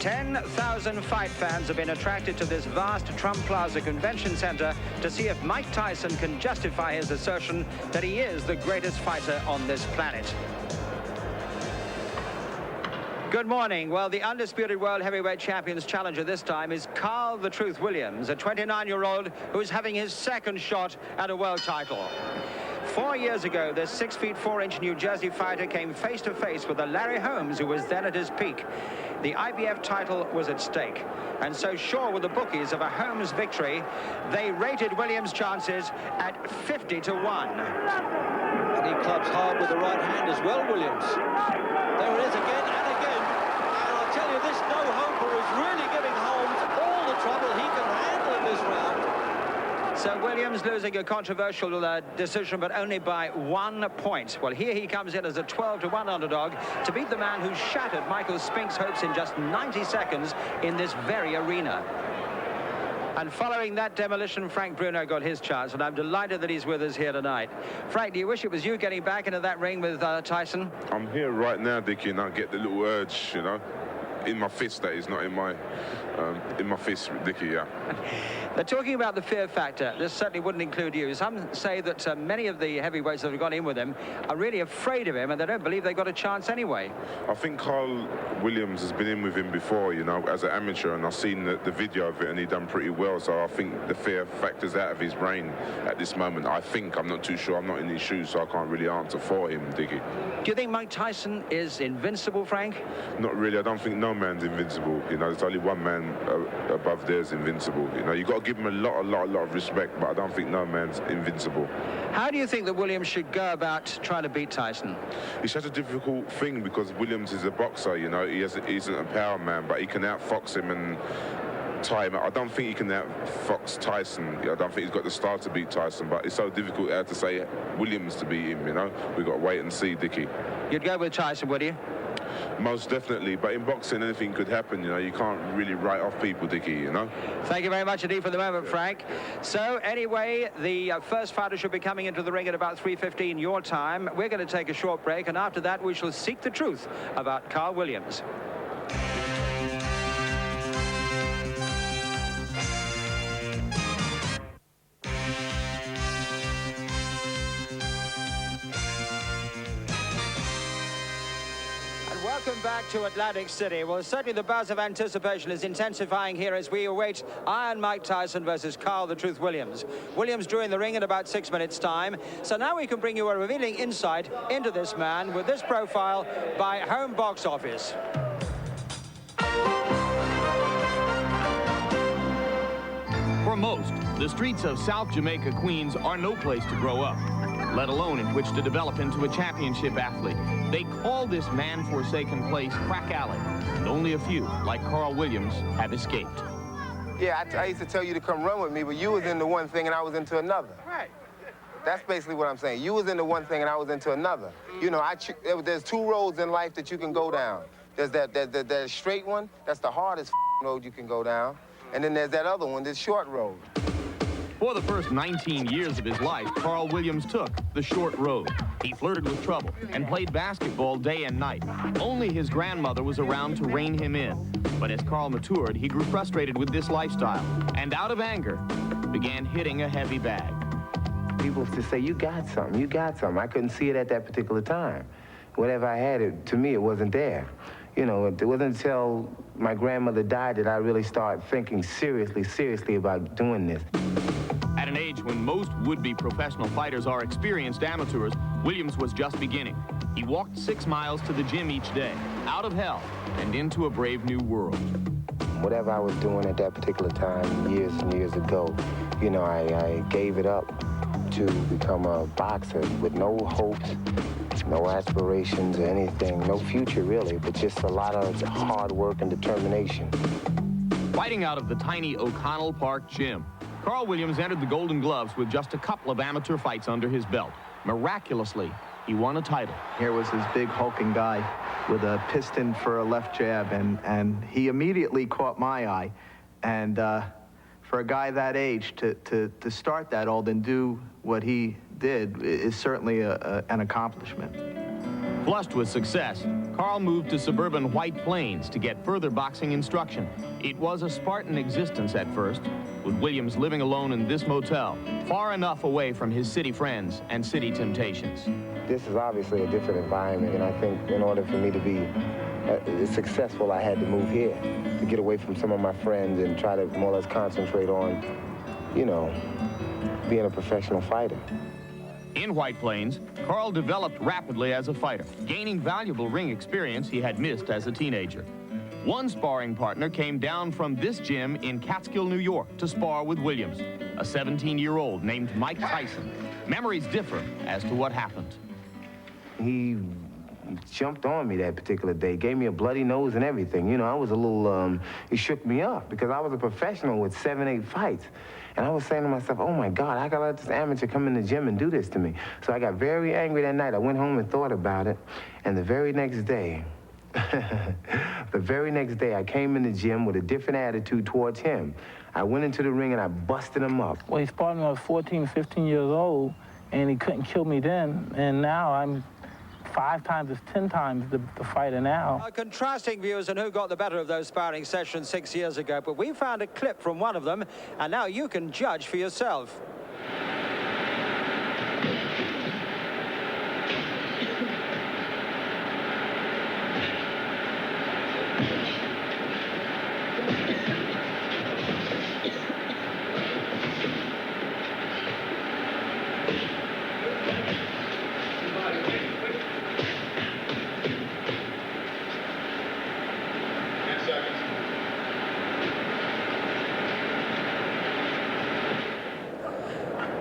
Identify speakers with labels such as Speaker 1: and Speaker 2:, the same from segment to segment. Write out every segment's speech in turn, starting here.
Speaker 1: 10,000 fight fans have been attracted to this vast Trump Plaza Convention Center to see if Mike Tyson can justify his assertion that he is the greatest fighter on this planet. Good morning. Well, the undisputed world heavyweight champion's challenger this time is Carl "The Truth" Williams, a 29-year-old who's having his second shot at a world title. 4 years ago, this 6 feet 4 inch New Jersey fighter came face to face with a Larry Holmes who was then at his peak. The IBF title was at stake, and so sure were the bookies of a Holmes victory, they rated Williams' chances at 50 to 1.
Speaker 2: And he clubs hard with the right hand as well, Williams. There it is again and again. And I'll tell you, this no-hoper is really giving Holmes all the trouble he can handle in this round.
Speaker 1: So Williams losing a controversial decision, but only by 1 point. Well, here he comes in as a 12 to 1 underdog to beat the man who shattered Michael Spink's hopes in just 90 seconds in this very arena. And following that demolition, Frank Bruno got his chance, and I'm delighted that he's with us here tonight. Frank, do you wish it was you getting back into that ring with Tyson?
Speaker 3: I'm here right now, Dickie, and I get the little urge, you know, in my fist, that is, not in my fist, Dickie, yeah.
Speaker 1: They're talking about the fear factor. This certainly wouldn't include you. Some say that many of the heavyweights that have gone in with him are really afraid of him, and they don't believe they've got a chance anyway.
Speaker 3: I think Carl Williams has been in with him before, you know, as an amateur, and I've seen the video of it, and he done pretty well. So I think the fear factor's out of his brain at this moment. I think, I'm not too sure. I'm not in his shoes, so I can't really answer for him, Dickie.
Speaker 1: Do you think Mike Tyson is invincible, Frank?
Speaker 3: Not really. I don't think no man's invincible. You know, there's only one man above there's invincible. You know, you've got to give him a lot of respect, but I don't think no man's invincible.
Speaker 1: How do you think that Williams should go about trying to beat Tyson?
Speaker 3: It's such a difficult thing because Williams is a boxer, you know. He isn't a power man, but he can outfox him and tie him out. I don't think he can outfox Tyson. I don't think he's got the style to beat Tyson, but it's so difficult to say Williams to beat him, you know. We've got to wait and see, Dickie.
Speaker 1: You'd go with Tyson, would you?
Speaker 3: Most definitely, but in boxing anything could happen, you know. You can't really write off people, Dickie, you know.
Speaker 1: Thank you very much indeed for the moment, Frank. So anyway, the first fighter should be coming into the ring at about 3:15 your time. We're going to take a short break, and after that we shall seek the truth about Carl Williams. Welcome back to Atlantic City. Well, certainly the buzz of anticipation is intensifying here as we await Iron Mike Tyson versus Carl "The Truth" Williams. Williams drew in the ring in about 6 minutes' time. So now we can bring you a revealing insight into this man with this profile by Home Box Office.
Speaker 4: For most, the streets of South Jamaica, Queens are no place to grow up, let alone in which to develop into a championship athlete. They call this man-forsaken place Crack Alley, and only a few, like Carl Williams, have escaped.
Speaker 5: Yeah, I used to tell you to come run with me, but you was into one thing and I was into another.
Speaker 1: Right.
Speaker 5: That's basically what I'm saying. You was into one thing and I was into another. You know, there's 2 roads in life that you can go down. There's that straight one, that's the hardest road you can go down. And then there's that other one, this short road.
Speaker 4: For the first 19 years of his life, Carl Williams took the short road. He flirted with trouble and played basketball day and night. Only his grandmother was around to rein him in. But as Carl matured, he grew frustrated with this lifestyle and out of anger, began hitting a heavy bag.
Speaker 5: People used to say, you got something, you got something. I couldn't see it at that particular time. Whatever I had, to me, it wasn't there. You know, it wasn't until my grandmother died that I really started thinking seriously about doing this.
Speaker 4: At an age when most would-be professional fighters are experienced amateurs, Williams was just beginning. He walked 6 miles to the gym each day, out of hell and into a brave new world.
Speaker 5: Whatever I was doing at that particular time, years and years ago, you know, I gave it up to become a boxer with no hopes, no aspirations or anything, no future really, but just a lot of hard work and determination.
Speaker 4: Fighting out of the tiny O'Connell Park gym, Carl Williams entered the Golden Gloves with just a couple of amateur fights under his belt. Miraculously, he won a title.
Speaker 6: Here was this big hulking guy with a piston for a left jab, and he immediately caught my eye. And for a guy that age to start that old and do what he did is certainly an accomplishment.
Speaker 4: Flushed with success, Carl moved to suburban White Plains to get further boxing instruction. It was a Spartan existence at first, with Williams living alone in this motel, far enough away from his city friends and city temptations.
Speaker 5: This is obviously a different environment, and I think in order for me to be successful, I had to move here, to get away from some of my friends and try to more or less concentrate on, you know, being a professional fighter.
Speaker 4: In White Plains, Carl developed rapidly as a fighter, gaining valuable ring experience he had missed as a teenager. One sparring partner came down from this gym in Catskill, New York, to spar with Williams, a 17-year-old named Mike Tyson. Memories differ as to what happened.
Speaker 5: He jumped on me that particular day, gave me a bloody nose and everything. You know, I was a little, he shook me up because I was a professional with 7, 8 fights. And I was saying to myself, oh my God, I gotta let this amateur come in the gym and do this to me. So I got very angry that night. I went home and thought about it. And the very next day, I came in the gym with a different attitude towards him. I went into the ring and I busted him up.
Speaker 7: Well, he sparred me when I was 14, 15 years old, and he couldn't kill me then. And now I'm 5 times, 10 times the fighter now.
Speaker 1: Contrasting views on who got the better of those sparring sessions 6 years ago, but we found a clip from one of them, and now you can judge for yourself.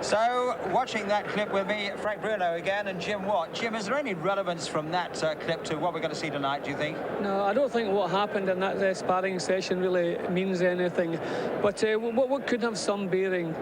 Speaker 1: So, watching that clip with me, Frank Bruno again, and Jim Watt. Jim, is there any relevance from that clip to what we're going to see tonight, do you think?
Speaker 8: No, I don't think what happened in that sparring session really means anything. But what could have some bearing,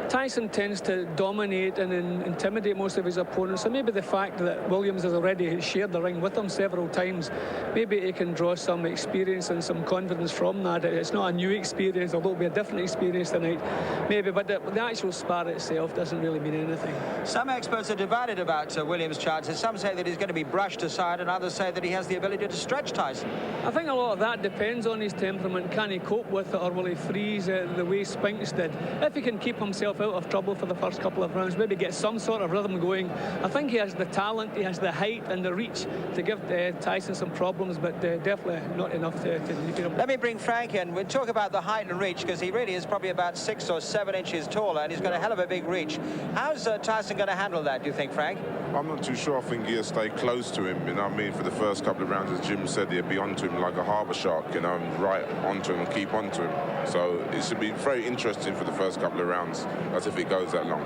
Speaker 8: Tyson tends to dominate and intimidate most of his opponents, so maybe the fact that Williams has already shared the ring with him several times, maybe he can draw some experience and some confidence from that. It's not a new experience, although it'll be a different experience tonight, maybe, but the actual spar itself doesn't really mean anything.
Speaker 1: Some experts are divided about Williams' chances. Some say that he's going to be brushed aside, and others say that he has the ability to stretch Tyson.
Speaker 8: I think a lot of that depends on his temperament. Can he cope with it, or will he freeze the way Spinks did? If he can keep himself out of trouble for the first couple of rounds, maybe get some sort of rhythm going. I think he has the talent, he has the height and the reach to give Tyson some problems, but definitely not enough to defeat him.
Speaker 1: Let me bring Frank in. We'll talk about the height and reach, because he really is probably about 6 or 7 inches taller, and he's got a hell of a big reach. How's Tyson going to handle that, do you think, Frank?
Speaker 3: I'm not too sure. I think he'll stay close to him, you know what I mean? For the first couple of rounds, as Jim said, he'll be onto him like a harbour shark, you know, right onto him and keep onto him. So it should be very interesting for the first couple of rounds, as if it goes that long.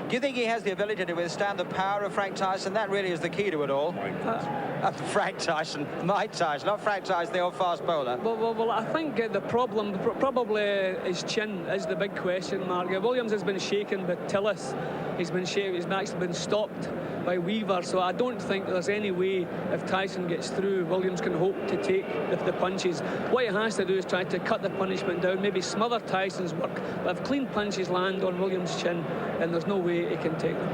Speaker 1: Do you think he has the ability to withstand the power of Frank Tyson? That really is the key to it all. Frank Tyson, Mike Tyson, not Frank Tyson, the old fast bowler.
Speaker 8: Well, I think the problem probably his chin is the big question mark. Williams has been shaken by Tillis. He's been shaken. He's actually been stopped by Weaver. So I don't think there's any way, if Tyson gets through, Williams can hope to take the punches. What he has to do is try to cut the punishment down, maybe smother Tyson's work. But if clean punches land on Williams' chin, then there's no way he can take them.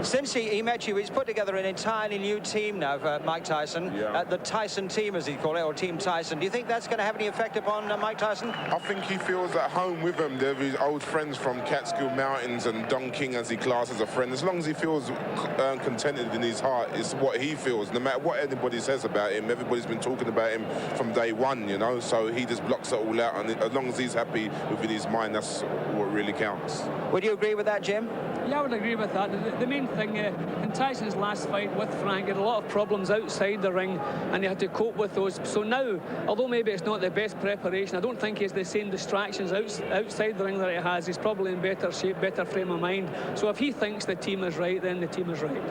Speaker 1: Since he met you, he's put together an entirely new team now for Mike Tyson.
Speaker 3: Yeah.
Speaker 1: The Tyson team, as he called it, or Team Tyson. Do you think that's going to have any effect upon Mike Tyson?
Speaker 3: I think he feels at home with them. They're his old friends from Catskill Mountains, and Don King, as he classes a friend. As long as he feels contented in his heart, it's what he feels. No matter what anybody says about him, everybody's been talking about him from day one, you know, so he just blocks it all out, and as long as he's happy within his mind, that's what really counts.
Speaker 1: Would you agree with that, Jim?
Speaker 8: Yeah, I would agree with that. The main thing in Tyson's last fight with Frank, he had a lot of problems outside the ring, and he had to cope with those. So now, although maybe it's not the best preparation, I don't think he has the same distractions outside the ring that he has. He's probably in better shape, better frame of mind. So if he thinks the team is right, then the team is right.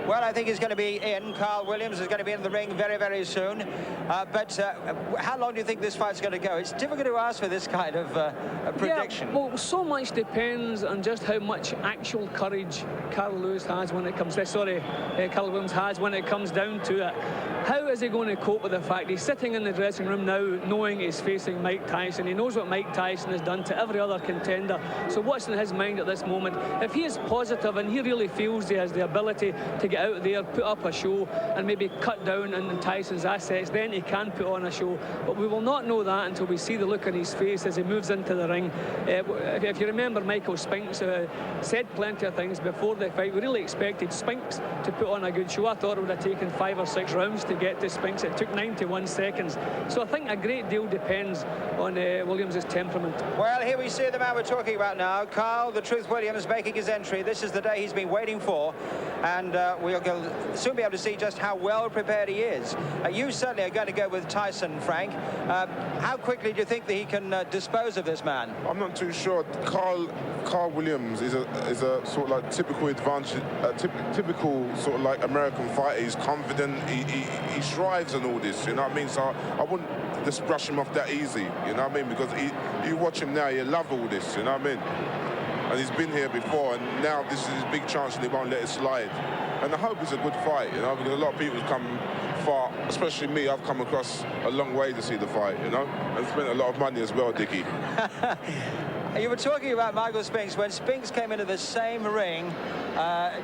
Speaker 1: Well, I think he's going to be in. Carl Williams is going to be in the ring very, very soon. But how long do you think this fight's going to go? It's difficult to ask for this kind of prediction.
Speaker 8: Yeah, well, so much depends on just how much actual courage Carl Williams has when it comes down to it. How is he going to cope with the fact he's sitting in the dressing room now knowing he's facing Mike Tyson? He knows what Mike Tyson has done to every other contender. So what's in his mind at this moment? If he is positive and he really feels he has the ability to get get out there, put up a show, and maybe cut down on Tyson's assets, then he can put on a show. But we will not know that until we see the look on his face as he moves into the ring. If you remember, Michael Spinks said plenty of things before the fight. We really expected Spinks to put on a good show. I thought it would have taken 5 or 6 rounds to get to Spinks. It took 91 seconds. So I think a great deal depends on Williams' temperament.
Speaker 1: Well, here we see the man we're talking about now, Carl "The Truth" Williams, making his entry. This is the day he's been waiting for, and we'll soon be able to see just how well prepared he is. You certainly are going to go with Tyson, Frank. How quickly do you think that he can dispose of this man?
Speaker 3: I'm not too sure. Carl Williams is a sort of like typical typical sort of like American fighter. He's confident. He strives and all this. You know what I mean? So I wouldn't just brush him off that easy. You know what I mean? Because you watch him now, you love all this. You know what I mean? And he's been here before, and now this is his big chance, and he won't let it slide. And I hope it's a good fight, you know, because a lot of people come far, especially me. I've come across a long way to see the fight, you know, and spent a lot of money as well, Dickie.
Speaker 1: You were talking about Michael Spinks. When Spinks came into the same ring,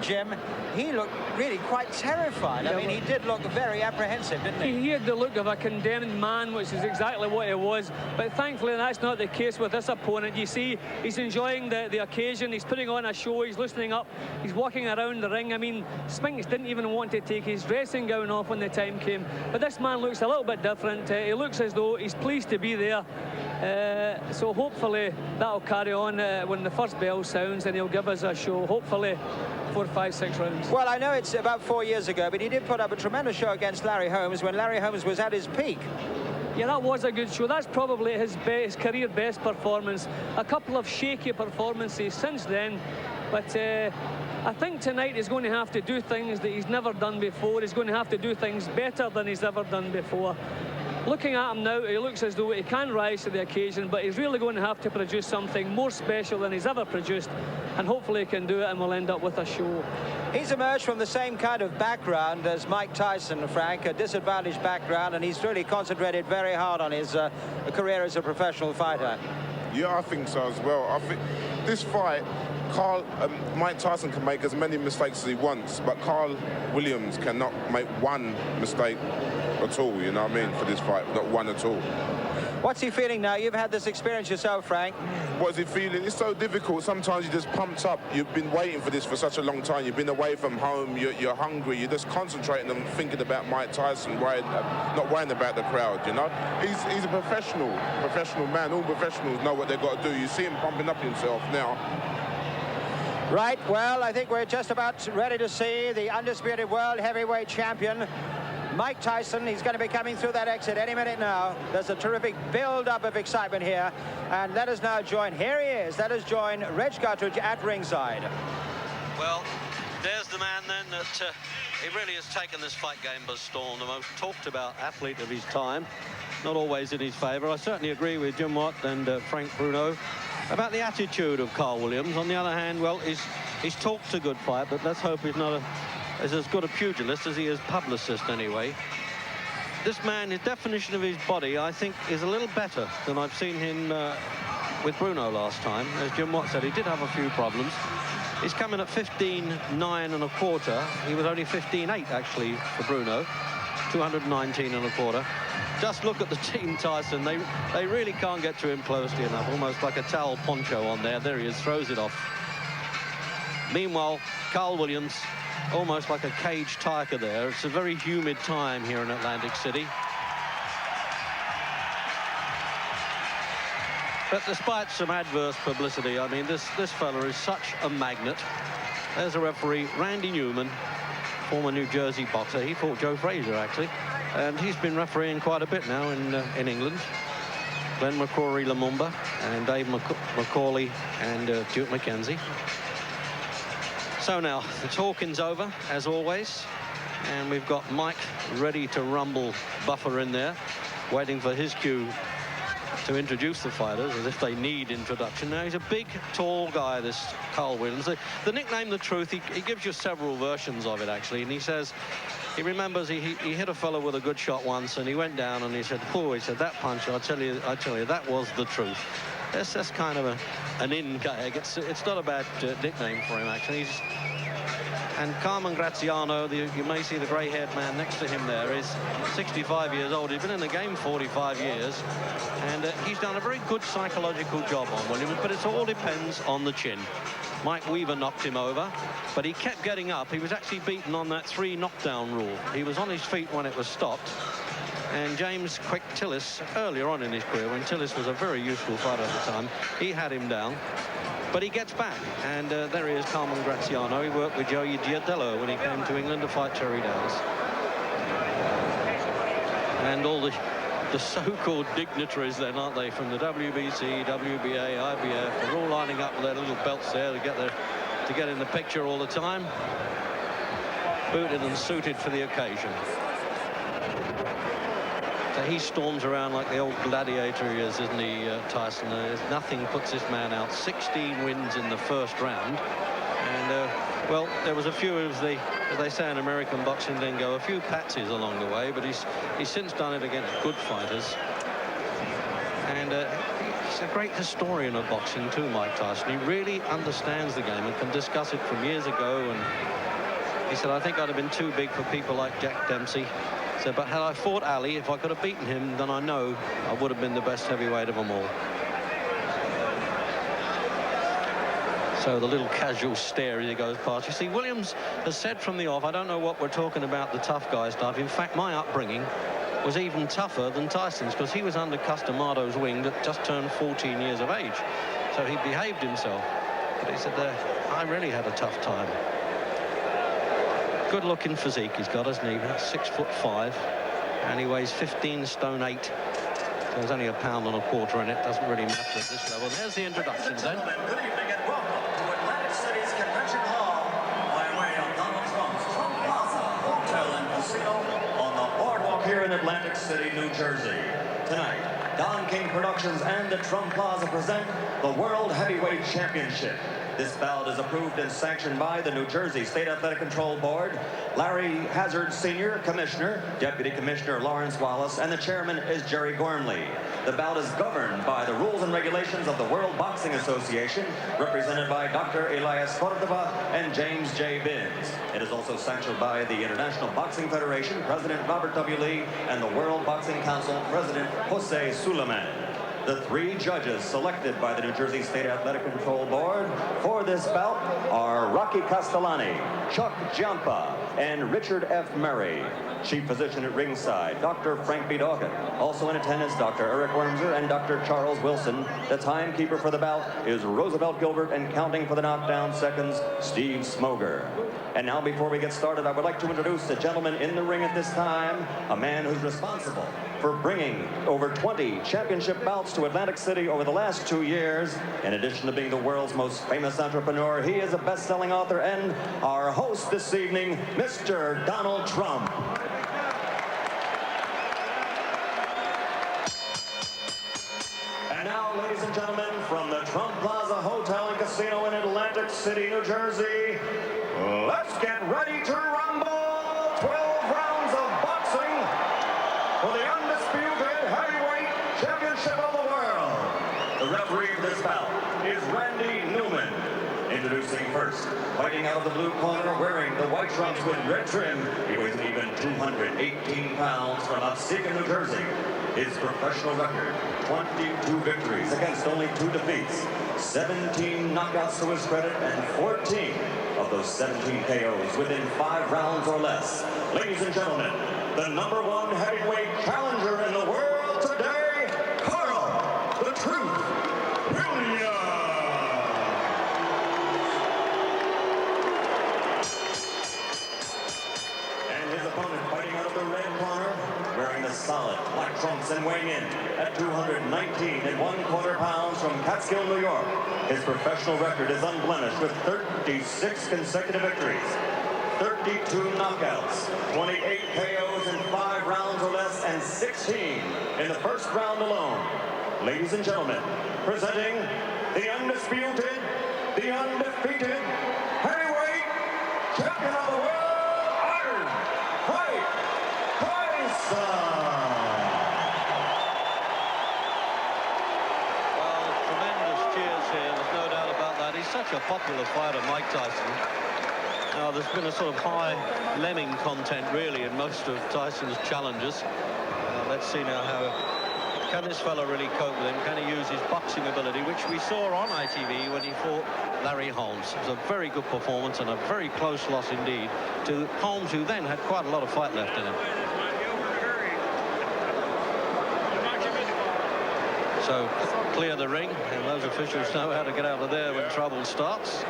Speaker 1: Jim, he looked really quite terrified. I mean, he did look very apprehensive, didn't he?
Speaker 8: He had the look of a condemned man, which is exactly what he was. But thankfully, that's not the case with this opponent. You see, he's enjoying the occasion. He's putting on a show. He's loosening up. He's walking around the ring. I mean, Spinks didn't even want to take his dressing gown off when the time came. But this man looks a little bit different. He looks as though he's pleased to be there. So hopefully that'll carry on when the first bell sounds, and he'll give us a show. Hopefully 4, 5, 6 rounds.
Speaker 1: Well, I know it's about 4 years ago, but he did put up a tremendous show against Larry Holmes when Larry Holmes was at his peak.
Speaker 8: Yeah, that was a good show. That's probably his career best performance. A couple of shaky performances since then, but I think tonight he's going to have to do things that he's never done before. He's going to have to do things better than he's ever done before. Looking at him now, he looks as though he can rise to the occasion, but he's really going to have to produce something more special than he's ever produced, and hopefully he can do it, and we'll end up with a show.
Speaker 1: He's emerged from the same kind of background as Mike Tyson, Frank, a disadvantaged background, and he's really concentrated very hard on his career as a professional fighter.
Speaker 3: Yeah, I think so as well. I think this fight, Mike Tyson can make as many mistakes as he wants, but Carl Williams cannot make one mistake at all, you know what I mean, for this fight, not one at all.
Speaker 1: What's he feeling now? You've had this experience yourself, Frank.
Speaker 3: What is he feeling? It's so difficult. Sometimes you're just pumped up. You've been waiting for this for such a long time. You've been away from home. You're hungry. You're just concentrating and thinking about Mike Tyson, not worrying about the crowd, you know? He's a professional man. All professionals know what they've got to do. You see him pumping up himself now.
Speaker 1: Right, well, I think we're just about ready to see the undisputed world heavyweight champion, Mike Tyson. He's going to be coming through that exit any minute now. There's a terrific build-up of excitement here. And let us now join, here he is, let us join Reg Guttridge at ringside.
Speaker 2: Well, there's the man then that he really has taken this fight game by storm. The most talked about athlete of his time. Not always in his favour. I certainly agree with Jim Watt and Frank Bruno about the attitude of Carl Williams. On the other hand, well, he's talked a good fight, but let's hope he's not as good a pugilist as he is publicist anyway. This man, his definition of his body, I think, is a little better than I've seen him with Bruno last time. As Jim Watt said, he did have a few problems. He's coming at 15.9 1/4. He was only 15.8 actually for Bruno. 219 1/4. Just look at the team, Tyson. They really can't get to him closely enough. Almost like a towel poncho on there. There he is, throws it off. Meanwhile, Carl Williams, almost like a caged tiger there. It's a very humid time here in Atlantic City. But despite some adverse publicity, I mean, this fella is such a magnet. There's a referee, Randy Newman, former New Jersey boxer. He fought Joe Frazier, actually. And he's been refereeing quite a bit now in England. Glenn McCrory Lumumba and Dave McCauley and Duke McKenzie. So now, the talking's over, as always. And we've got Mike ready to rumble Buffer in there, waiting for his cue to introduce the fighters, as if they need introduction. Now, he's a big, tall guy, this Carl Williams. The nickname, The Truth, he gives you several versions of it, actually. And he says, he remembers he hit a fellow with a good shot once, and he went down, and he said, oh, he said, that punch, I tell you, that was the truth. That's kind of an in gag. It's not a bad nickname for him, actually. And Carmen Graziano, you may see the grey-haired man next to him there, is 65 years old. He's been in the game 45 years, and he's done a very good psychological job on Williams, but it all depends on the chin. Mike Weaver knocked him over, but he kept getting up. He was actually beaten on that 3 knockdown rule. He was on his feet when it was stopped. And James Quick Tillis, earlier on in his career, when Tillis was a very useful fighter at the time, he had him down. But he gets back, and there he is, Carmen Graziano. He worked with Joey Giardello when he came to England to fight Terry Downs. And all the so-called dignitaries then, aren't they, from the WBC, WBA, IBF, they're all lining up with their little belts there to get in the picture all the time. Booted and suited for the occasion. So he storms around like the old gladiator he is, isn't he, Tyson? Nothing puts this man out. 16 wins in the first round. And, well, there was a few, as they say in American boxing lingo, a few patsies along the way, but he's since done it against good fighters. And he's a great historian of boxing too, Mike Tyson. He really understands the game and can discuss it from years ago. And he said, I think I'd have been too big for people like Jack Dempsey. But had I fought Ali, if I could have beaten him, then I know I would have been the best heavyweight of them all. So the little casual stare as he goes past. You see, Williams has said from the off, I don't know what we're talking about, the tough guy stuff. In fact, my upbringing was even tougher than Tyson's, because he was under Custamado's wing that just turned 14 years of age. So he behaved himself. But he said, I really had a tough time. Good-looking physique he's got, hasn't he? 6'5", and he weighs 15 stone 8. There's only a pound and a quarter in it. Doesn't really matter at this level. There's the introductions then.
Speaker 9: Good evening and welcome to Atlantic City's Convention Hall by way of Donald Trump's Trump Plaza Hotel and Casino on the boardwalk here in Atlantic City, New Jersey. Tonight, Don King Productions and the Trump Plaza present the World Heavyweight Championship. This bout is approved and sanctioned by the New Jersey State Athletic Control Board, Larry Hazard Sr., Commissioner, Deputy Commissioner Lawrence Wallace, and the chairman is Jerry Gormley. The bout is governed by the rules and regulations of the World Boxing Association, represented by Dr. Elias Cordova and James J. Binns. It is also sanctioned by the International Boxing Federation, President Robert W. Lee, and the World Boxing Council, President Jose Suleiman. The 3 judges selected by the New Jersey State Athletic Control Board for this bout are Rocky Castellani, Chuck Giampa, and Richard F. Murray. Chief physician at ringside, Dr. Frank B. Dawkins. Also in attendance, Dr. Eric Wormser and Dr. Charles Wilson. The timekeeper for the bout is Roosevelt Gilbert, and counting for the knockdown seconds, Steve Smoger. And now, before we get started, I would like to introduce the gentleman in the ring at this time, a man who's responsible for bringing over 20 championship bouts to Atlantic City over the last 2 years. In addition to being the world's most famous entrepreneur, he is a best-selling author and our host this evening, Mr. Donald Trump. And now, ladies and gentlemen, from the Trump Plaza Hotel and Casino in Atlantic City, New Jersey, let's get ready to rumble! 12 rounds of boxing for the Undisputed Heavyweight Championship of the world. The referee for this bout is Randy Newman. Introducing first, fighting out of the blue corner, wearing the white trunks with red trim, he weighs an even 218 pounds from Muskegon, New Jersey. His professional record, 22 victories against only 2 defeats, 17 knockouts to his credit, and 14 of those 17 KOs within 5 rounds or less. Ladies and gentlemen, the #1 heavyweight challenger in the world today, Carl the Truth Williams. And his opponent, fighting out of the red corner, wearing the solid black trunks and weighing in at 219 1/4 pounds from Catskill, New York. His professional record is unblemished with 36 consecutive victories, 32 knockouts, 28 KOs in 5 rounds or less, and 16 in the first round alone. Ladies and gentlemen, presenting the undisputed, the undefeated heavyweight champion of the world, Iron Mike Tyson.
Speaker 2: Such a popular fighter, Mike Tyson. Now, there's been a sort of high lemming content, really, in most of Tyson's challenges. Let's see now how can this fella really cope with him? Can he use his boxing ability, which we saw on ITV when he fought Larry Holmes? It was a very good performance and a very close loss indeed to Holmes, who then had quite a lot of fight left in him. So clear the ring, and those officials know how to get out of there when trouble starts.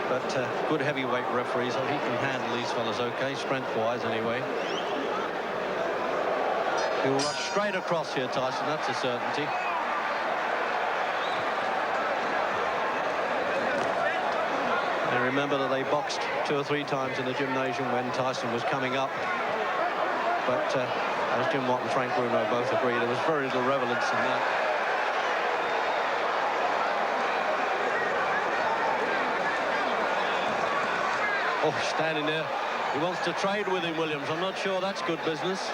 Speaker 2: But good heavyweight referees, he can handle these fellas okay, strength-wise anyway. He'll rush straight across here, Tyson, that's a certainty. And remember that they boxed 2 or 3 times in the gymnasium when Tyson was coming up. But as Jim Watt and Frank Bruno both agree, there was very little relevance in that. Oh, standing there. He wants to trade with him, Williams. I'm not sure that's good business.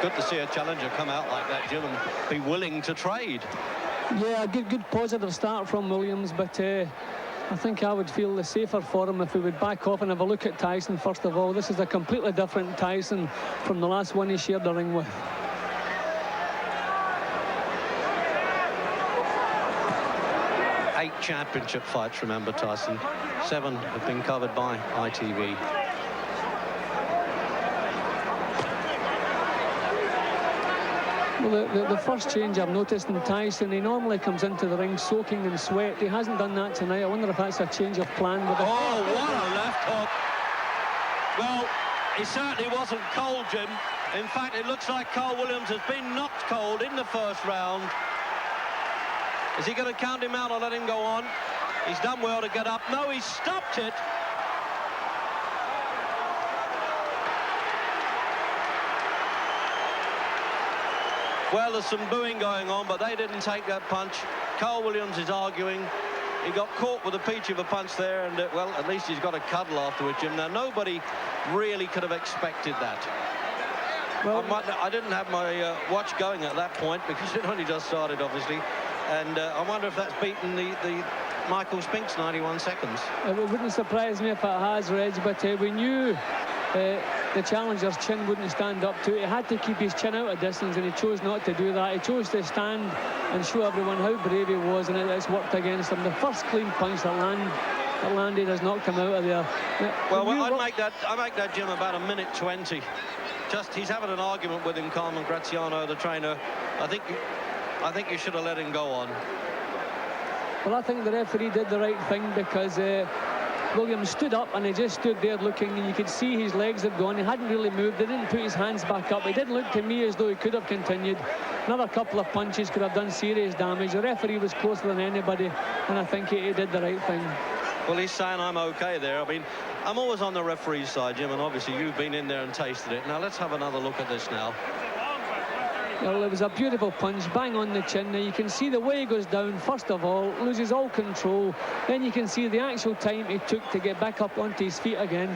Speaker 2: Good to see a challenger come out like that, Jim, and be willing to trade.
Speaker 8: Yeah, a good positive start from Williams, but I think I would feel the safer for him if he would back off and have a look at Tyson first of all. This is a completely different Tyson from the last one he shared the ring with.
Speaker 2: Eight championship fights, remember, Tyson. 7 have been covered by ITV.
Speaker 8: Well, the first change I've noticed in Tyson, he normally comes into the ring soaking in sweat. He hasn't done that tonight. I wonder if that's a change of plan with it.
Speaker 2: Oh, what a left hook. Well, he certainly wasn't cold, Jim. In fact, it looks like Carl Williams has been knocked cold in the first round. Is he going to count him out or let him go on? He's done well to get up. No, he stopped it. Well, there's some booing going on, but they didn't take that punch. Carl Williams is arguing. He got caught with a peach of a punch there, and, well, at least he's got a cuddle afterwards, Jim. Now, nobody really could have expected that. Well, I didn't have my watch going at that point because it only just started, obviously. And I wonder if that's beaten the Michael Spink's 91 seconds.
Speaker 8: It wouldn't surprise me if it has, Reg, but we knew the challenger's chin wouldn't stand up to it. He had to keep his chin out of distance, and he chose not to do that. He chose to stand and show everyone how brave he was, and it's worked against him. The first clean punch that landed has not come out of there.
Speaker 2: Well, I'd make that, Jim, about 1:20. Just, he's having an argument with him, Carmen Graziano, the trainer. I think you should have let him go on.
Speaker 8: Well, I think the referee did the right thing because Williams stood up and he just stood there looking, and you could see his legs had gone. He hadn't really moved. He didn't put his hands back up. It didn't look to me as though he could have continued. Another couple of punches could have done serious damage. The referee was closer than anybody, and I think he did the right thing.
Speaker 2: Well, he's saying I'm okay there. I mean, I'm always on the referee's side, Jim, and obviously you've been in there and tasted it. Now, let's have another look at this now.
Speaker 8: Well, it was a beautiful punch, bang on the chin. Now you can see the way he goes down, first of all, loses all control. Then you can see the actual time he took to get back up onto his feet again.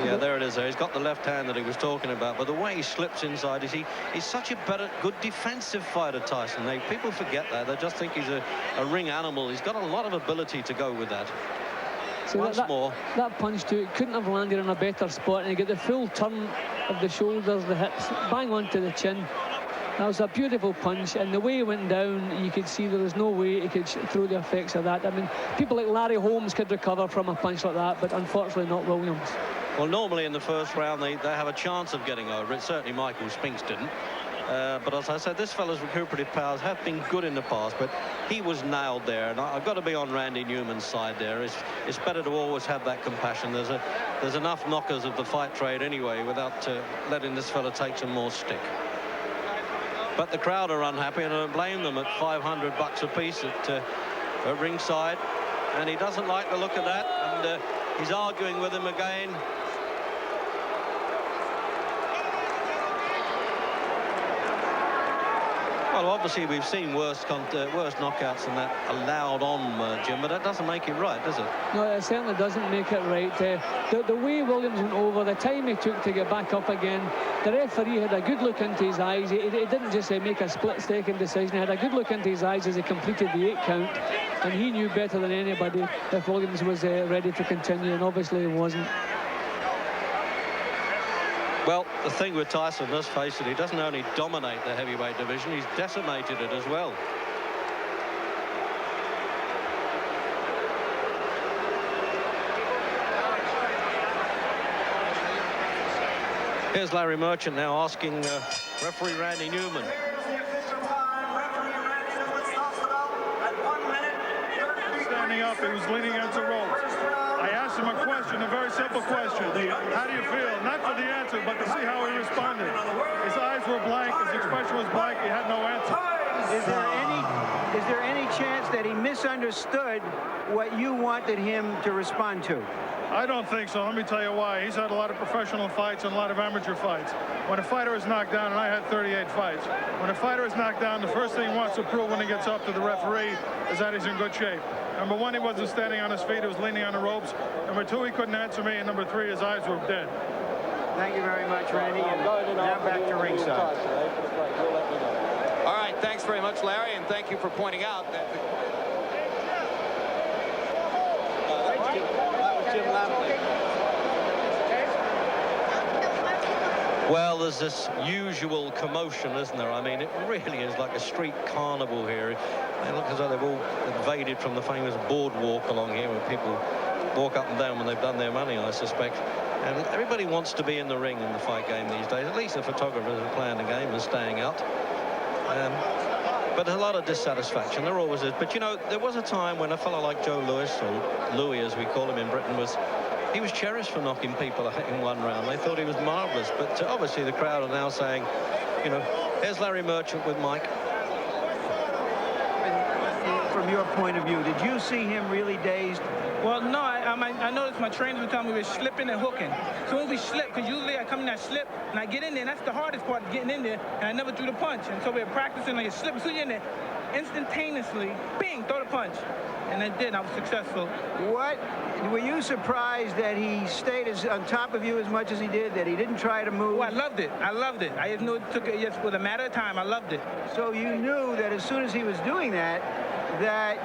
Speaker 2: Yeah, there it is there. He's got the left hand that he was talking about, but the way he slips inside is he's such a good defensive fighter, Tyson. People forget that. They just think he's a ring animal. He's got a lot of ability to go with that.
Speaker 8: So
Speaker 2: Once more.
Speaker 8: That punch too, couldn't have landed in a better spot, and you get the full turn of the shoulders, the hips, bang onto the chin. That was a beautiful punch, and the way he went down, you could see there was no way he could throw the effects of that. I mean, people like Larry Holmes could recover from a punch like that, but unfortunately not Williams.
Speaker 2: Well, normally in the first round, they have a chance of getting over it. Certainly Michael Spinks didn't. But as I said, this fella's recuperative powers have been good in the past, but he was nailed there, and I've got to be on Randy Newman's side there. It's better to always have that compassion. There's enough knockers of the fight trade anyway without letting this fella take some more stick. But the crowd are unhappy, and I don't blame them at $500 a piece at ringside, and he doesn't like the look of that, and he's arguing with him again. Well, obviously we've seen worse knockouts than that allowed on, Jim, but that doesn't make it right, does it?
Speaker 8: No, it certainly doesn't make it right. The way Williams went over, the time he took to get back up again, the referee had a good look into his eyes. He didn't just make a split-second decision. He had a good look into his eyes as he completed the 8 count, and he knew better than anybody if Williams was ready to continue, and obviously he wasn't.
Speaker 2: Well, the thing with Tyson, let's face it, he doesn't only dominate the heavyweight division, he's decimated it as well. Here's Larry Merchant now asking referee Randy Newman.
Speaker 10: Standing up, he was leaning against the ropes. I asked him a question, a very simple question. How do you feel? Not for the answer, but to see how he responded. His eyes were blank, his expression was blank, he had no answer.
Speaker 11: Is there any chance that he misunderstood what you wanted him to respond to?
Speaker 10: I don't think so. Let me tell you why. He's had a lot of professional fights and a lot of amateur fights. When a fighter is knocked down, and I had 38 fights, when a fighter is knocked down, the first thing he wants to prove when he gets up to the referee is that he's in good shape. Number 1, he wasn't standing on his feet, he was leaning on the ropes. Number 2, he couldn't answer me, and number 3, his eyes were dead.
Speaker 11: Thank you very much, Randy, and now back to ringside.
Speaker 12: All right, thanks very much, Larry, and thank you for pointing out that
Speaker 2: Well, there's this usual commotion, isn't there? I mean, it really is like a street carnival here. They look as though they've all invaded from the famous boardwalk along here, where people walk up and down when they've done their money, I suspect. And everybody wants to be in the ring in the fight game these days. At least the photographers are playing the game and staying out. But there's a lot of dissatisfaction. There always is. But, you know, there was a time when a fellow like Joe Louis, or Louis as we call him in Britain, he was cherished for knocking people out in 1 round. They thought he was marvellous. But obviously the crowd are now saying, you know, here's Larry Merchant with Mike.
Speaker 11: From your point of view, did you see him really dazed?
Speaker 13: Well, no, I noticed my trainers would tell me we were slipping and hooking. So when we slip, because usually I come in that slip and I get in there, and that's the hardest part, getting in there, and I never threw the punch. And so we were practicing like a slip. So you're in there, instantaneously, bing, throw the punch. And I did, I was successful.
Speaker 11: What? Were you surprised that he stayed on top of you as much as he did, that he didn't try to move?
Speaker 13: Oh, I loved it. I loved it. I just knew it took it just with a matter of time. I loved it.
Speaker 11: So you knew that as soon as he was doing that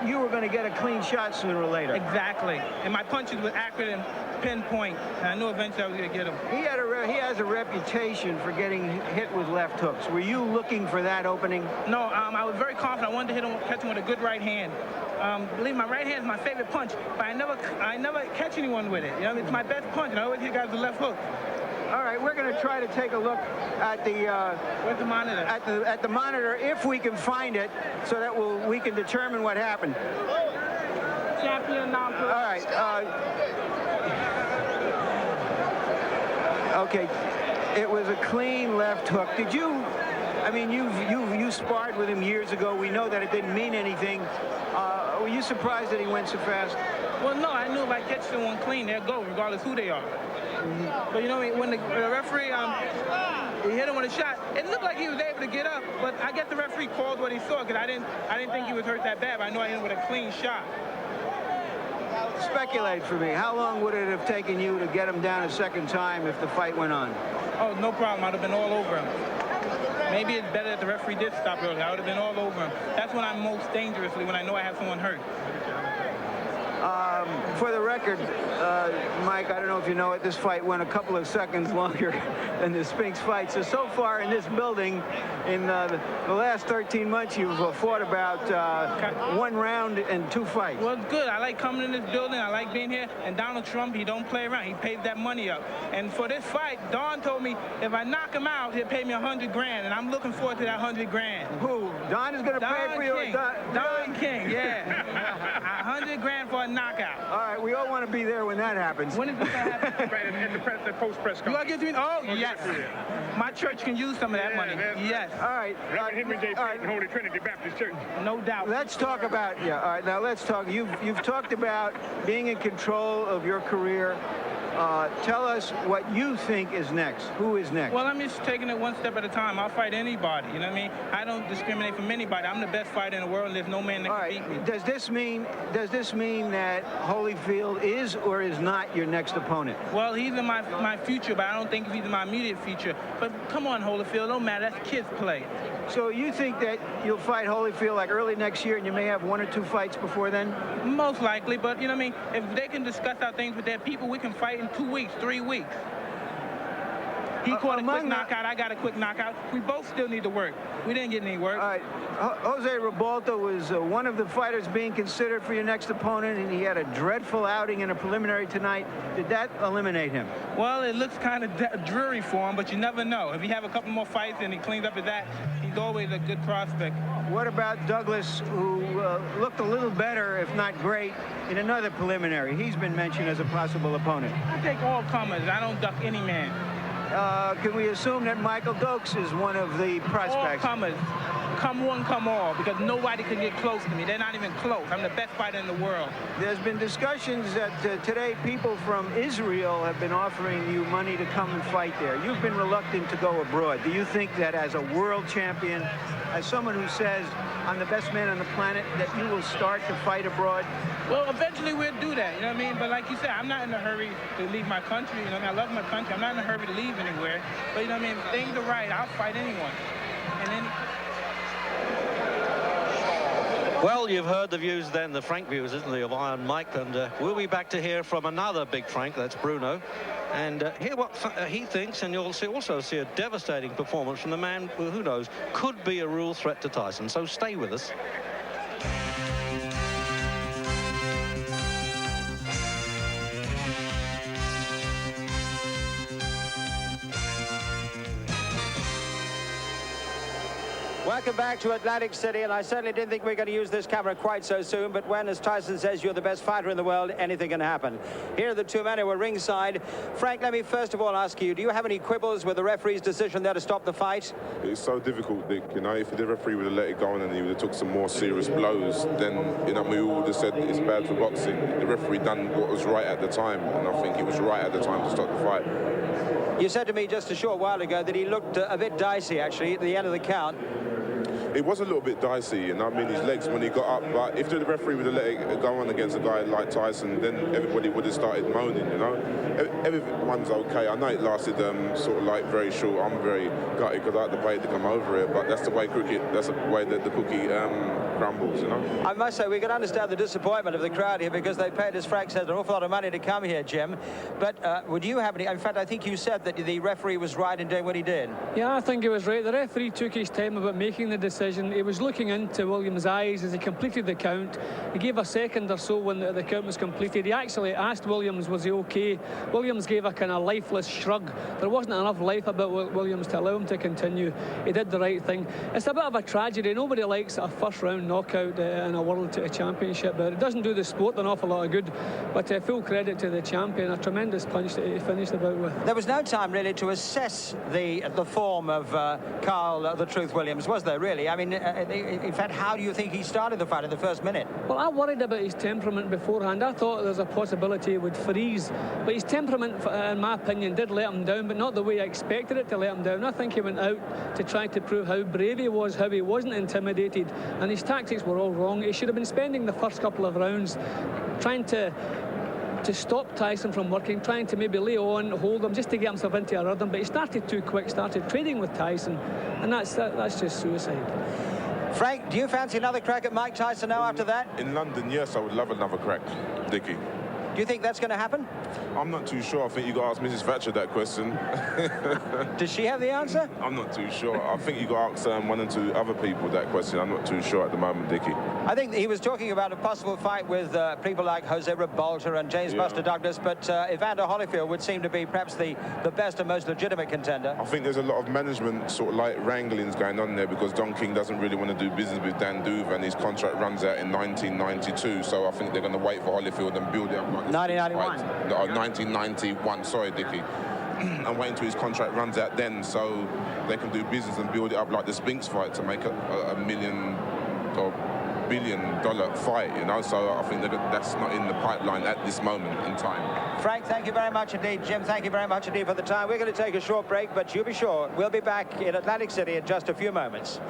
Speaker 11: you were going to get a clean shot sooner or later.
Speaker 13: Exactly. And my punches were accurate and pinpoint. And I knew eventually I was going to get him.
Speaker 11: He has a reputation for getting hit with left hooks. Were you looking for that opening?
Speaker 13: No, I was very confident. I wanted to hit him, catch him with a good right hand. Believe me, my right hand is my favorite punch, but I never catch anyone with it. You know, it's my best punch, and I always hit guys with left hook.
Speaker 11: All right, we're going to try to take a look at the
Speaker 13: where's the monitor?
Speaker 11: At the monitor, if we can find it, so that we can determine what happened.
Speaker 13: Champion now.
Speaker 11: All right. Okay, it was a clean left hook. Did you? I mean, you sparred with him years ago. We know that it didn't mean anything. Were you surprised that he went so fast?
Speaker 13: Well, no, I knew if I catch someone clean, they'll go, regardless who they are. But you know, when the referee he hit him with a shot, it looked like he was able to get up. But I guess the referee called what he saw, because I didn't think he was hurt that bad. But I know I hit him with a clean shot.
Speaker 11: Speculate for me. How long would it have taken you to get him down a second time if the fight went on?
Speaker 13: Oh, no problem. I'd have been all over him. Maybe it's better that the referee did stop early. I would have been all over him. That's when I'm most dangerously, when I know I have someone hurt.
Speaker 11: For the record, Mike, I don't know if you know it, this fight went a couple of seconds longer than the Spinks fight. So far in this building, in the last 13 months, you've fought about 1 round and 2 fights.
Speaker 13: Well, it's good. I like coming in this building. I like being here. And Donald Trump, he don't play around. He pays that money up. And for this fight, Don told me if I knock him out, he'll pay me $100 grand. And I'm looking forward to that $100 grand.
Speaker 11: Who? Don is going to pay for you?
Speaker 13: Don King, yeah. $100 grand for a knockout.
Speaker 11: All right, we all want to be there when that happens.
Speaker 13: When is this going to happen?
Speaker 10: Right, at the post-press conference.
Speaker 13: You give me? Oh, yes. My church can use some of that money. Yes.
Speaker 11: All right.
Speaker 10: Reverend Henry J. Payton, Holy Trinity Baptist Church.
Speaker 13: No doubt.
Speaker 11: Let's talk about, all right, now let's talk. You've talked about being in control of your career. Tell us what you think is next. Who is next?
Speaker 13: Well, I'm just taking it one step at a time. I'll fight anybody. You know what I mean? I don't discriminate from anybody. I'm the best fighter in the world, and there's no man that can beat me.
Speaker 11: Does this mean that Holyfield is or is not your next opponent?
Speaker 13: Well, he's in my future, but I don't think he's in my immediate future. But come on, Holyfield, don't matter. That's kids play.
Speaker 11: So you think that you'll fight Holyfield like early next year, and you may have 1 or 2 fights before then?
Speaker 13: Most likely, but you know what I mean? If they can discuss our things with their people, we can fight in 2 weeks, 3 weeks. He caught a quick knockout. I got a quick knockout. We both still need to work. We didn't get any work.
Speaker 11: All right. Jose Ribalta was one of the fighters being considered for your next opponent, and he had a dreadful outing in a preliminary tonight. Did that eliminate him?
Speaker 13: Well, it looks kind of dreary for him, but you never know. If he have a couple more fights and he cleans up his act, he's always a good prospect.
Speaker 11: What about Douglas, who looked a little better, if not great, in another preliminary? He's been mentioned as a possible opponent.
Speaker 13: I take all comers. I don't duck any man.
Speaker 11: Can we assume that Michael Dokes is one of the prospects?
Speaker 13: All comers. Come one, come all, because nobody can get close to me. They're not even close. I'm the best fighter in the world.
Speaker 11: There's been discussions that today people from Israel have been offering you money to come and fight there. You've been reluctant to go abroad. Do you think that as a world champion, as someone who says, I'm the best man on the planet, that you will start to fight abroad?
Speaker 13: Well, eventually we'll do that, you know what I mean? But like you said, I'm not in a hurry to leave my country. You know what I mean? I love my country. I'm not in a hurry to leave anywhere. But you know what I mean? If things are right, I'll fight anyone. And then...
Speaker 2: Well, you've heard the views then, the frank views, isn't it, of Iron Mike, and we'll be back to hear from another big Frank, that's Bruno, and hear what he thinks, and you'll also see a devastating performance from the man who knows, could be a real threat to Tyson, so stay with us.
Speaker 1: Welcome back to Atlantic City, and I certainly didn't think we were going to use this camera quite so soon, but when, as Tyson says, you're the best fighter in the world, anything can happen. Here are the two men who were ringside. Frank, let me first of all ask you, do you have any quibbles with the referee's decision there to stop the fight?
Speaker 3: It's so difficult, Dick. You know, if the referee would have let it go on and he would have took some more serious blows, then, you know, we would have said it's bad for boxing. The referee done what was right at the time, and I think it was right at the time to stop the fight.
Speaker 1: You said to me just a short while ago that he looked a bit dicey, actually, at the end of the count.
Speaker 3: It was a little bit dicey, and I mean his legs when he got up, but if the referee would have let it go on against a guy like Tyson, then everybody would have started moaning, you know. Everyone's okay. I know it lasted sort of like very short. I'm very gutted because I had to pay to come over here, but that's the way cricket, that's the way that the cookie crumbles, you know.
Speaker 1: I must say, we can understand the disappointment of the crowd here because they paid, as Frank said, an awful lot of money to come here, Jim. But would you have any, in fact, I think you said that the referee was right in doing what he did.
Speaker 8: Yeah, I think he was right. The referee took his time about making the decision. He was looking into Williams' eyes as he completed the count. He gave a second or so when the count was completed. He actually asked Williams, was he okay? Williams gave a kind of lifeless shrug. There wasn't enough life about Williams to allow him to continue. He did the right thing. It's a bit of a tragedy. Nobody likes a first-round knockout in a World Championship, but it doesn't do the sport an awful lot of good. But full credit to the champion, a tremendous punch that he finished the bout with.
Speaker 1: There was no time really to assess the form of Carl the Truth Williams, was there really? I mean, in fact, how do you think he started the fight in the first minute?
Speaker 8: Well, I worried about his temperament beforehand. I thought there's a possibility he would freeze. But his temperament, in my opinion, did let him down, but not the way I expected it to let him down. I think he went out to try to prove how brave he was, how he wasn't intimidated, and his tactics were all wrong. He should have been spending the first couple of rounds trying to stop Tyson from working, trying to maybe lay on, hold him, just to get himself into a rhythm. But he started too quick, started trading with Tyson, and that's just suicide.
Speaker 1: Frank, do you fancy another crack at Mike Tyson now after that?
Speaker 3: In London, yes, I would love another crack, Dickie.
Speaker 1: Do you think that's going to happen?
Speaker 3: I'm not too sure. I think you got to ask Mrs. Thatcher that question.
Speaker 1: Does she have the answer?
Speaker 3: I'm not too sure. I think you got to ask 1 or 2 other people that question. I'm not too sure at the moment, Dickie.
Speaker 1: I think he was talking about a possible fight with people like Jose Ribalta and James Buster Douglas, but Evander Holyfield would seem to be perhaps the best and most legitimate contender.
Speaker 3: I think there's a lot of management sort of like wranglings going on there because Don King doesn't really want to do business with Dan Duva, and his contract runs out in 1992, so I think they're going to wait for Holyfield and build it up.
Speaker 1: 1991.
Speaker 3: No, 1991, sorry, Dickie. And waiting until his contract runs out then, so they can do business and build it up like the Spinks fight to make a million or multi-billion-dollar fight, you know, so I think that's not in the pipeline at this moment in time.
Speaker 1: Frank, thank you very much indeed. Jim, thank you very much indeed for the time. We're going to take a short break, but you be sure we'll be back in Atlantic City in just a few moments.